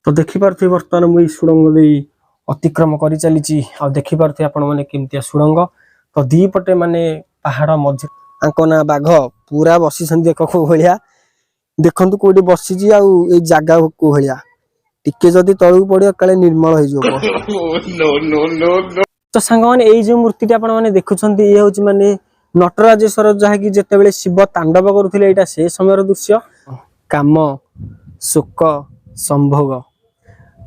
तो देखिपे बर्तमान मुझे सुड़ंग दे अतिक्रम कर चली देखिपे आपण मैंने केमती सुड़ंग तो दीपटे माने पहाड़ मझे आंकना बाघ पूरा बसी देख भाया देखु कौटी बसी जगह को भाया टिके जदि तलू पड़ो काले निर्मल हो तो सांग मैंने ये मूर्ति आपण मैंने देखुं ये हूँ माने नटराजेश्वर जहाँकि जिते शिव तांडव करुले से समय दृश्य काम शोक संभोग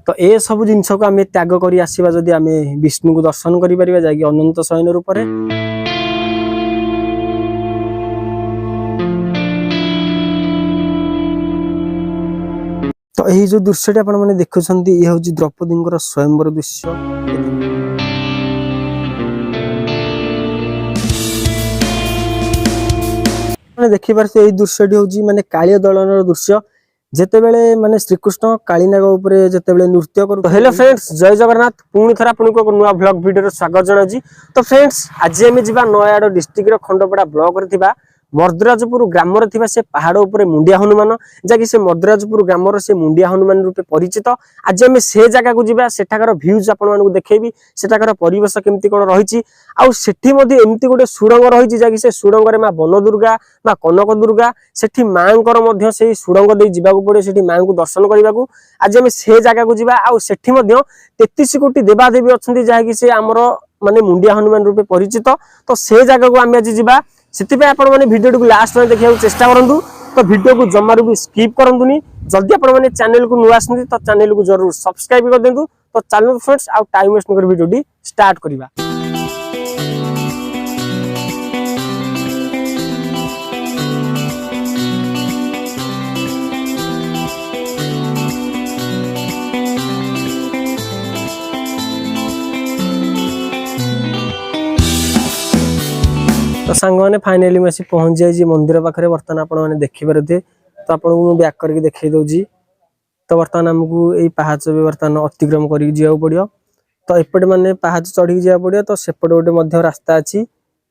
तो ए सब जिनस को आम त्याग कर आसवा जदि आम विष्णु को दर्शन करें जा अनंत शयन रूप से तो यही जो दृश्य आप देखुं ये हूँ द्रौपदी स्वयंवर दृश्य देखिपार से दृश्य हूँ माने कालिया दलन दृश्य जेते बेले माने श्रीकृष्ण कालीनाग उपरे जेते बेले नृत्य करू। हेलो फ्रेंड्स जय जगन्नाथ पुणी थरा पुणी को नुआ ब्लॉग वीडियो स्वागत जनाजी। तो फ्रेंड्स आज आम जा नयागढ़ डिस्ट्रिक्ट रो खंडपड़ा ब्लॉक रे थिबा मर्दराजपुर ग्राम रे थिबा से पहाड़ उपरे मुंडिया हनुमान जाकि से मर्दराजपुर ग्राम रो से मुंडिया हनुमान रूपे परिचित। आज आम से जगह को जिबा सेठाकर व्यूज आपण मानकु देखेबी सेठाकर परिवेश केमती कोन रहिछि आउ सेठी मध्ये एमती गोटे सुड़ंग रहिछि जाकि से सुड़ंग रे मा बन दुर्गा मा कनक दुर्गा सेठी मांकर मध्ये सेही सुड़ंग दे जिबाकु पड़े सेठी मां को दर्शन करबाकू आज आम से जगह को जिबा आउ सेठी मध्ये 33 कोटी देवादेवी अछंती जाकि से हमर माने मुंडिया हनुमान रूपे परिचित। तो से जगह को आम आज जिबा सेति आपण माने वीडियो को लास्ट में देखिया चेष्टा करंतु। तो वीडियो को जमारू भी स्किप करंतुनी जल्दी आपण माने चैनल को नुआ आसंती तो चैनल को जरूर सब्सक्राइब कर देंतु। तो चैनल फ्रेंड्स आउ टाइम वेस्ट कर वीडियो डी स्टार्ट करिबा। तो सांग मैंने फाइनाली मैं पहुंच जाए मंदिर पाखे बर्तमान आपने देखिपारे तो आपको बैक करके देखई दूसरी। तो बर्तमान आमको यही पहाच भी बर्तमान अतिक्रम कर पड़ो। तो एपटे माने पहाच चढ़ी जा पड़ो। तो सेपटे गोटे रास्ता अच्छी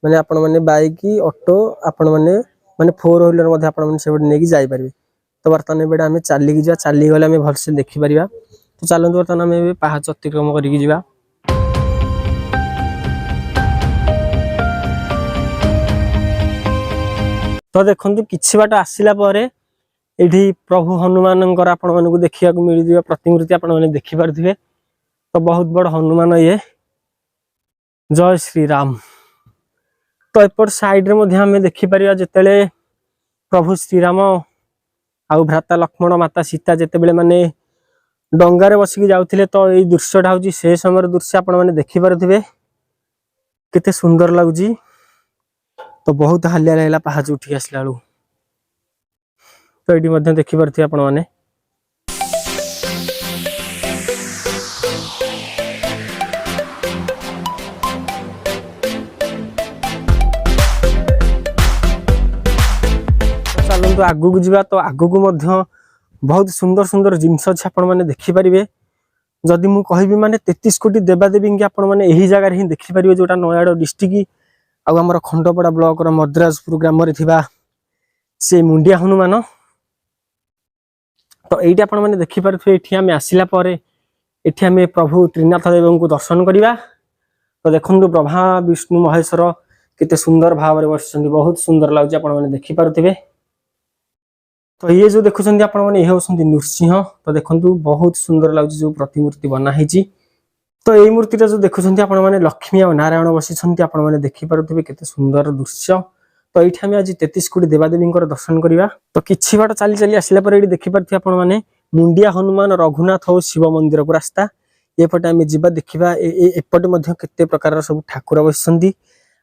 मैंने आपण मैंने बाइक ऑटो आपण मैंने माने 4 व्हीलर आपटे नहीं जापर। तो बर्तमान एबे आम चलिकी जा चली गले आम भलसे देखिपर। तो चलते बर्तमान आम पहाच अतिक्रम कर। तो देखो किसी बाट आसला ये प्रभु हनुमान आपण मानक देखा मिल प्रतिमूर्ति आपण मैंने देखिपे। तो बहुत बड़ हनुमान ये जय श्री राम। तो एपट साइड रे आम देखिपर जिते प्रभु श्रीराम आउ भ्राता लक्ष्मण माता सीता जिते माने डंगारे बसिकी जाउथिले। तो ये दृश्यटा हूँ से समय दृश्य आपण मैंने देखिपे केते सुंदर लगुच। तो बहुत हालिया लगला पहाच उठी आसला बेलू। तो ये देखिपे आपण मैंने चलते आगू को जावा। तो आगू को बहुत सुंदर सुंदर जिनस अच्छे आपण मैंने देखिपारे। जदि मु कहबी माने 33 कोटी देवादेवी की आपण मैंने यही जगह ही देखिपारे जोटा नयागढ़ डिस्ट्रिक्ट आमर खंडपड़ा ब्लॉक मर्दराजपुर ग्राम से मुंडिया हनुमान। तो ये आप देखिपे ये आम आसला ये आम प्रभु त्रिनाथ देव को दर्शन करवा। तो देखो ब्रह्मा विष्णु महेश्वर केते सुंदर भाव में बस बहुत सुंदर लगुच आपने देखिपे। तो ये जो देखुं आपने नृसिंह। तो देखो बहुत सुंदर लगुच जो प्रतिमूर्ति बनाई। तो यही मूर्ति जो देखुं आपने लक्ष्मी और नारायण बसी आपने देखिपे केते सुंदर दृश्य। तो ये आम आज 33 कोटी देवादेवी दर्शन करवा। तो किसी बाट चली चली आसला देखिपे आपने मुंडिया हनुमान रघुनाथ और शिव मंदिर को रास्ता एपटे आम जा देखा। एपटे केते प्रकार सब ठाकुर बसती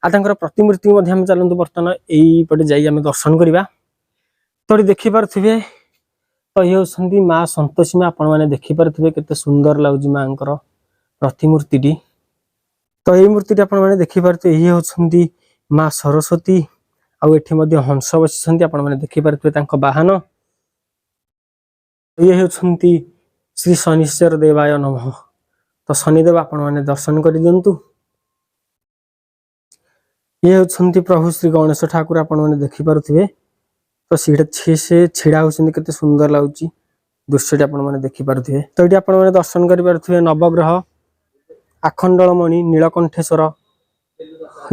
आर प्रतिमूर्ति चलते बर्तमान यहीपटे जाइए दर्शन करवा। तो देखिपे तो ये हूँ माँ संतोषी माँ आपने देखिपे केते सुंदर लगुच माँ प्रतिमूर्ति। तो यही मूर्ति आपने देखिपे ये हूँ माँ सरस्वती आउ एठी हंस बसी आपने देखिपे वाहन। ये हूँ श्री शनिश्चर देवाय नमः। तो शनिदेव आपने दर्शन कर दिंतु। ये हूँ प्रभु श्री गणेश ठाकुर आपने देखिपे। तो से छिड़ा होती केते सुंदर लगुच दृश्यटी आपण मैंने देखिपे। तो ये आपण मैंने दर्शन करें नवग्रह आखंडलमणि नीलकंठेश्वर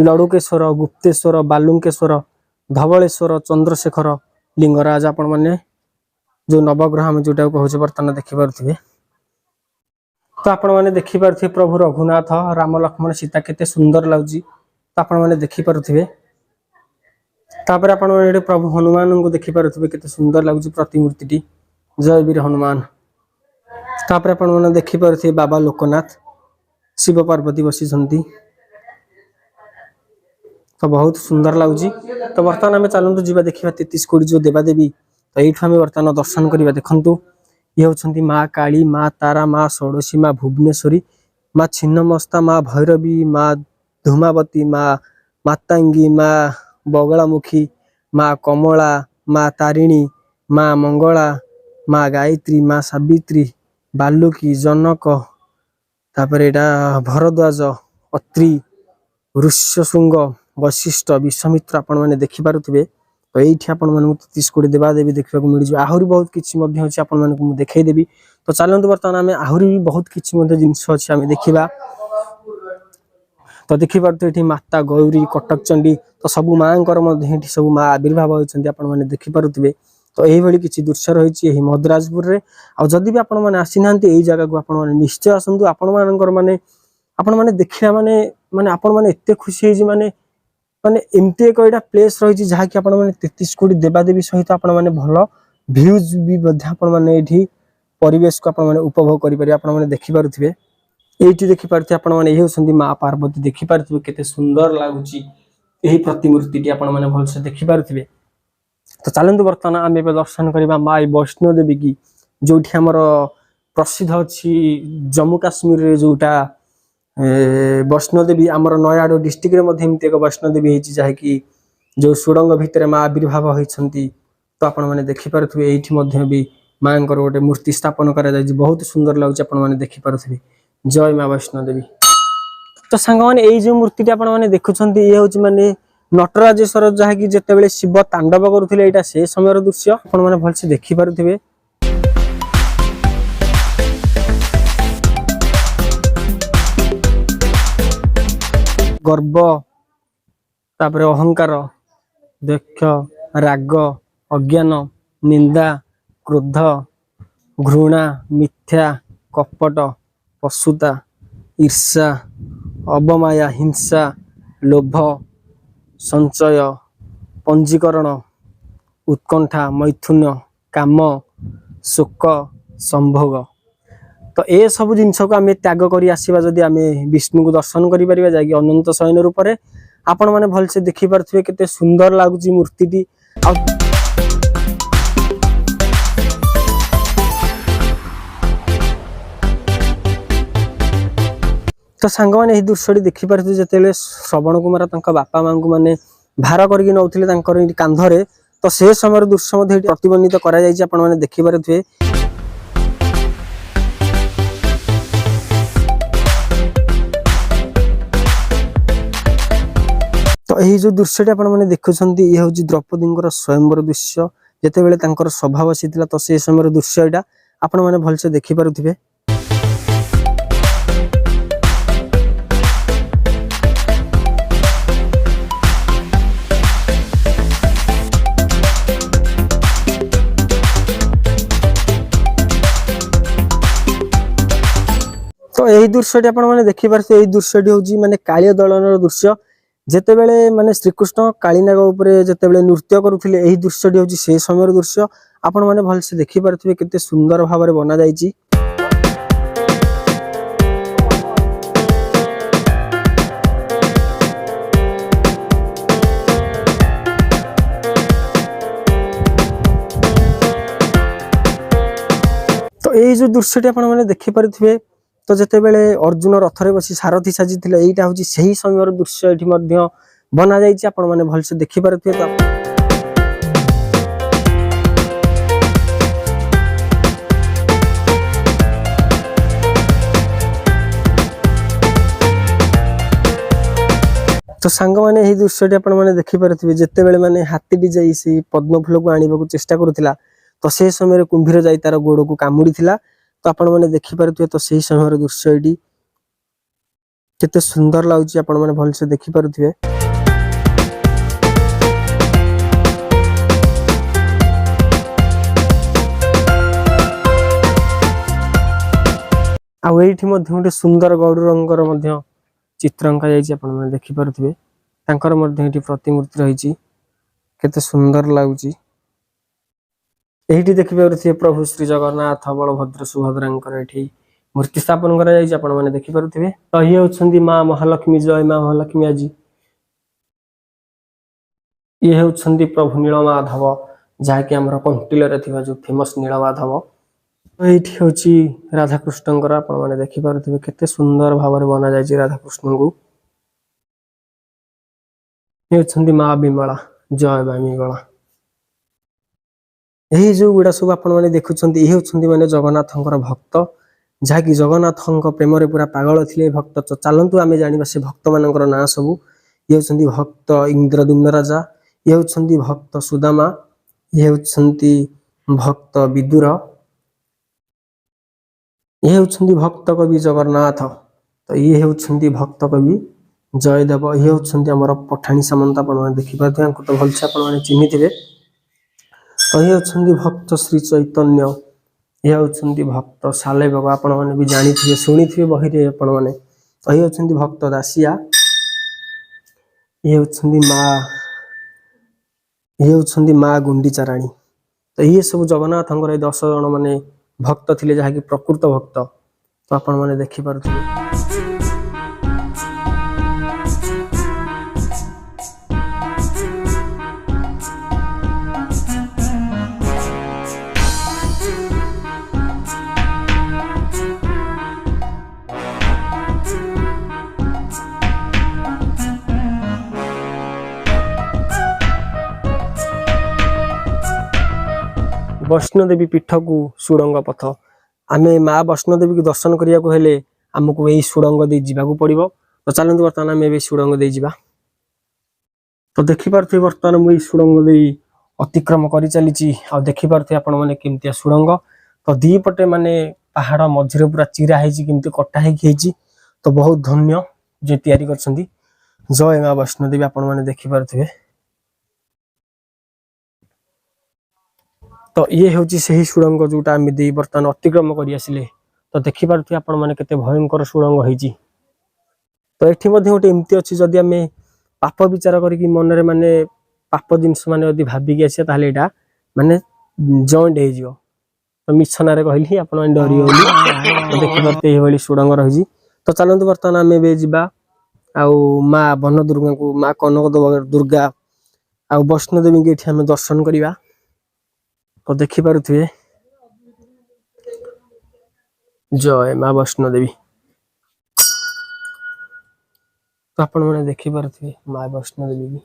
लड़ुकेश्वर गुप्तेश्वर बालुंकेश्वर धवलेश्वर चंद्रशेखर लिंगराज आपण मैंने जो नवग्रह आम जोटा कहूँ बर्तमान देखिपे। तो आपण मैंने देखिपे प्रभु रघुनाथ राम लक्ष्मण सीता केते सुंदर लगुच। तो आपण मैंने देखिपे तापर आपण मैंने प्रभु हनुमान को देखिपे केते सुंदर लगुच प्रतिमूर्ति। जय वीर हनुमान। तापर आपण मैंने देखिपे बाबा लोकनाथ शिव पार्वती बसी। तो बहुत सुंदर लगुच। तो बर्तमान आम चलतु जी देखा 33 कोटी जो देवादेवी। तो ये आम बर्तमान दर्शन करवा। देखु ये होती माँ काली माँ तारा माँ षोडशी माँ भुवनेश्वरी माँ छिन्नमस्ता माँ भैरवी माँ धूमावती माँ मातांगी माँ बगलामुखी माँ कमला माँ तारिणी माँ मंगला माँ गायत्री माँ सावित्री बालुकी जनक तापर यहाँ भरद्वाज अत्रि ऋष्यशृंग वशिष्ठ विश्वामित्र आपण मैंने देखिपे। तो ये आपण मैं 33 कोटी देवादेवी देखा मिल जाए। आहरी बहुत किसी आपण मैं देखईदेवी। तो चलते बर्तमान आम आहरी भी बहुत किसी जिनस अच्छे आम देखा। तो देखिपे ये माता गौरी कटक चंडी तो सब माँ सब माँ आविर्भाव होती आपण मैंने देखिपे। तो यही किसी दृश्य रही मद्राजपुर में। आदि भी आपण मैंने आसी ना यही जगह को आपण मैंने निश्चय आसतु। आपण माने आपण मैंने देखा माने माने आपण मैंने एत खुशी माने माने एमती एक एटा प्लेस रही जहाँकि आपण मैंने 33 कोटी देवादेवी सहित आपण मैंने भल भ्यूज भी आपण मैंने ये परिवेश को आपण मैंने उपभोग करें। आपण मैंने देखिपे ये देखिपे आपण मैंने ये होती माँ पार्वती देखिपे केते सुंदर लगुच यही प्रतिमूर्ति आपण मैंने भलसे देखिपे। तो चलतु बर्तमान आम दर्शन करवा माँ वैष्णो देवी की जो आमर प्रसिद्ध अच्छी जम्मू काश्मीर जोटा वैष्णो देवी आमर नयागढ़ डिस्ट्रिक्ट एक वैष्णो देवी है जहाँकि जो सुड़ंग भितर माँ आविर्भाव होती। तो आपण मैंने देखिपे ये भी माँ गोटे मूर्ति स्थापन कर बहुत सुंदर लगुच आपण मैंने देखिपे। जय माँ वैष्णो देवी। तो सांग मैंने ये जो मूर्ति आपण मैंने देखुं ये हूँ माने नटराजेश्वर जहाँकि जितेबाला शिव तांडव करुले यहाँ से समय दृश्य आपण मैंने भलसे देखिपे। गर्व तापर अहंकार दक्ष राग अज्ञान निंदा क्रोध घृणा मिथ्या कपट पशुता ईर्षा अवमाया हिंसा लोभ संचय पंजीकरण उत्कंठा मैथुन काम शोक संभोग। तो ये सब जिनस को आम त्याग कर आसवा जदि आम विष्णु को दर्शन करें जा अनंत शयन रूप से आपण मैंने भलसे देखिपे केते सुंदर लगुच मूर्ति। तो सांग मैंने दृश्य देखिपे जिते श्रवण कुमार बापा माँ को मैंने भार करके नौले कांधरे। तो से समय दृश्य प्रतिबंधित कर देखिपे। तो यही जो दृश्य आपण मैंने देखुं ये हूँ द्रौपदी स्वयंवर दृश्य जितेबाला सभा बसी। तो से समय दृश्य यहाँ आपण मैंने भलसे देखिपे। तो यही दृश्य आपण मैंने देखिपे। यही दृश्य हूँ माने कालिया दलन दृश्य जितेबाला माने श्रीकृष्ण कालीनाग उपरे जितेबाला नृत्य करुले यही दृश्य हूँ से समय दृश्य आपण मैंने भलसे देखिपे केते सुंदर भाव में बना जाइए। तो यही जो दृश्य आपण मैंने देखिपे। तो जितेबाला अर्जुन रथरे बसी सारथी साजी यहाँ हूँ से ही समय दृश्य ये बना जाइए आपण मैंने भलसे देखिपे। तो सांग मैंने यही दृश्य आपण मैंने देखिपे जितेबाला माने हाथी जाई से पद्म फूल को आने को चेष्टा करुला। तो से समय कुंभीर जाई तार गोड़ को कामुड़ी थिला। तो आपण मैंने देखि पारुथिबे तो सही समय दृश्य एटी केते सुंदर लाଗୁଛି आपण मैंने भल से देखि पारुथिबे। आउ एठी मध्ये गोटे सुंदर गौडरंगर मध्ये चित्र अंका जायछि आपण मैंने देखि पारुथिबे। तांकर मध्ये एठी प्रतिमूर्ति रहिछि केते सुंदर लाଗୁଛି। एठी देखि पारुथिबे प्रभु श्री जगन्नाथ बलभद्र सुभद्रांकर एठी मूर्ति स्थापन करा जायछि आपण मैंने देखि पारुथिबे। तो ये होछन्ती मां महालक्ष्मी। जय मां महालक्ष्मी। आज ये होछन्ती प्रभु नीलमाधव जहाँकि आमर कंटिल रे थिबा जो फेमस नीलमाधव। एठी होछि राधा कृष्णंकर आपण मैंने देखि पारुथिबे केते सुंदर भाव रे बना जायछि राधा कृष्ण को। ये होछन्ती मां विमला। जय मां विमला। यही जो गुड़ा सब आपण मैंने देखुछन्ती ये होछन्ती माने जगन्नाथंकर भक्त जहाँकि जगन्नाथंक प्रेम रे पूरा पागल थिले भक्त। तो चलंतु आमे जानिबा से भक्त मानकर नाम सब। ये होछन्ती भक्त इंद्रद्युम्न राजा, ये होछन्ती भक्त सुदामा, ये होछन्ती भक्त विदुर, ये होछन्ती भक्त कवि जगन्नाथ, तो ये होछन्ती भक्त कवि जयदेव, ये होछन्ती हमर पठाणी सामंत। आपण माने देखि पाथि अंको तो भलसे आपण माने चिन्हिथिबे। तो ये होछन्ती भक्त श्री चैतन्य, ये होछन्ती भक्त साले बाबा। आपण माने भी जानिथिबे सुनिथिबे बही रे आपण माने। तो ये होछन्ती भक्त दासिया, ये होछन्ती मां गुंडीचा रानी। तो ये सब जगन्नाथंकर 10 जन माने भक्त थिले जहाँकि प्रकृत भक्त। तो आपण माने देखि पारुथिबे। वैष्णोदेवी पीठ को सुड़ंग पथ। आमे माँ वैष्णोदेवी को दर्शन करिया को हेले हमको यही सुड़ंग दे जिबाकू पड़िबो। तो चलंतु वर्तमान आमे बे सुड़ंग दे जिबा। तो देखि पारथि वर्तमान मु सुड़ंग दे अतिक्रम करि चलीची। आ देखि पारथि आपण माने केमतिया सुड़ंग। तो दी पटे माने पहाड़ मझिरे पूरा चिरा हेची केमति कटा हेची। तो बहुत धन्य जे तयारी करछंती। जय माँ वैष्णोदेवी। आपण माने देखि पारथिबे। तो ये होची सही सुड़ंग जोटा आमे दे वर्तमान अतिक्रम करि आसिले। तो देखि पारथि आपण माने केते भयंकर सुड़ंग हेची। तो एठी मध्ये गोटे एमती अछि जदि आमे पाप विचार करी कि मन रे माने पाप जिंस माने यदि भाबी गेसे ताले एटा माने जॉइंट हे जिवो। तो मिछना रे कहली आपण माने डरी होली। तो देखि पारथि ए होली सुड़ंग रहिजी। तो चलंतु वर्तमान आमे बे जिबा आउ मां वन दुर्गा को, मां कनक दुर्गा आउ वैष्णोदेवी के एठी आमे दर्शन करिबा। तो देखि पारुथिबे। जय मां वैष्णोदेवी। तो आपण माने देखि पारुथिबे मां वैष्णोदेवी की।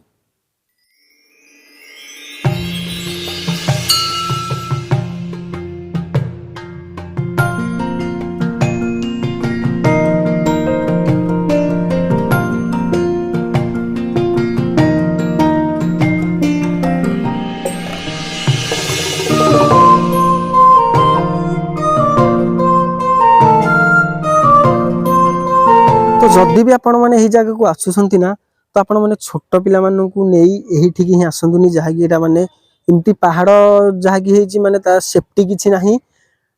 तो जदि भी आपण माने एही जगह को आसुसंती ना तो आपण माने छोट पिला मानन को नेई एही ठिकी ही आसंतुनी जहाकी एटा माने इमती पहाड़ जहाकी हेची माने ता सेफ्टी किछि नाही।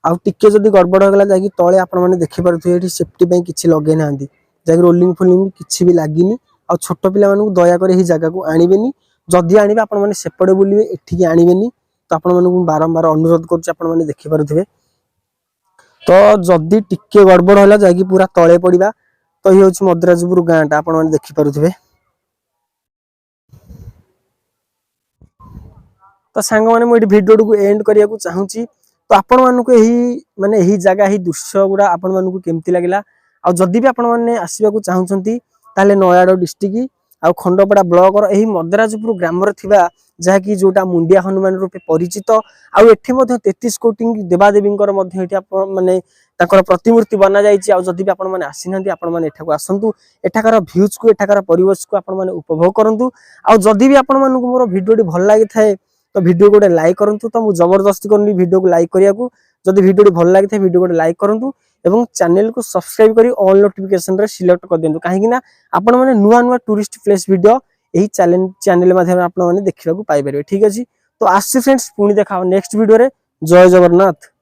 आ टिके जदि गड़बड़ होगला जाकी तळे आपण माने देखि पारुथि एठी सेफ्टी पई किछि लगे नांदी। जाकी रोलिंग फोलिंग किछि भी लागिनी। आ छोट पिला मानन को दया करे एही जगह को आनिबेनी। जदि आनिबे आपण माने सेपडे बुलिबे एठिकी आनिबेनी। तो आपण मानन को बारंबार अनुरोध करछि आपण माने देखि पारुथिबे। तो जदि टिके गड़बड़ होला जाकी पूरा तळे पड़िबा। तो ये होछि मद्राजपुर गाँटा आपण माने देखि पारुथिबे। तो सांग माने मु एठी वीडियो को एंड करिया को चाहूची। तो आपण मानन को एही माने एही जगह एही दृश्य गुडा आपण मानन को केमति लागिला। आ जदि भी आपण माने आसीबा को चाहूचंती ताले नयागड़ डिस्ट्रिक्ट आ खंडपड़ा ब्लॉक रो एही मद्राजपुर ग्राम रे थिबा जहाँकि जोटा मुंडिया हनुमान रूपे परिचित। आ एठी मध्ये 33 कोटी देवादेवींकर मध्ये एठी आपण माने ताकर प्रतिमूर्ति बना जायछि। आ जदि भी आपण माने आसिनांती आपण माने एठाको आसंतु। एठाकार व्यूज को एठाकार परिवेश को आपण माने उपभोग करंतु। आ जदि भी आपण मानन को मोर वीडियो टी भल लागि थाए तो वीडियो गोटे लाइक करंतु तो मु जबरदस्ती करनी वीडियो को लाइक करिया को जदि वीडियो भल लागिथे वीडियो गोटे लाइक करंतु एवं चैनल को सब्सक्राइब करी ऑल नोटिफिकेशन रे सिलेक्ट कर देंतु काहे कि ना आपण माने नुवा नुवा टूरिस्ट प्लेस वीडियो एही चैनल माध्यम आपण माने देखिबा को पाई परिबे ठीक अछि तो आसी फ्रेंड्स पुनी देखा नेक्स्ट वीडियो रे जय जगन्नाथ।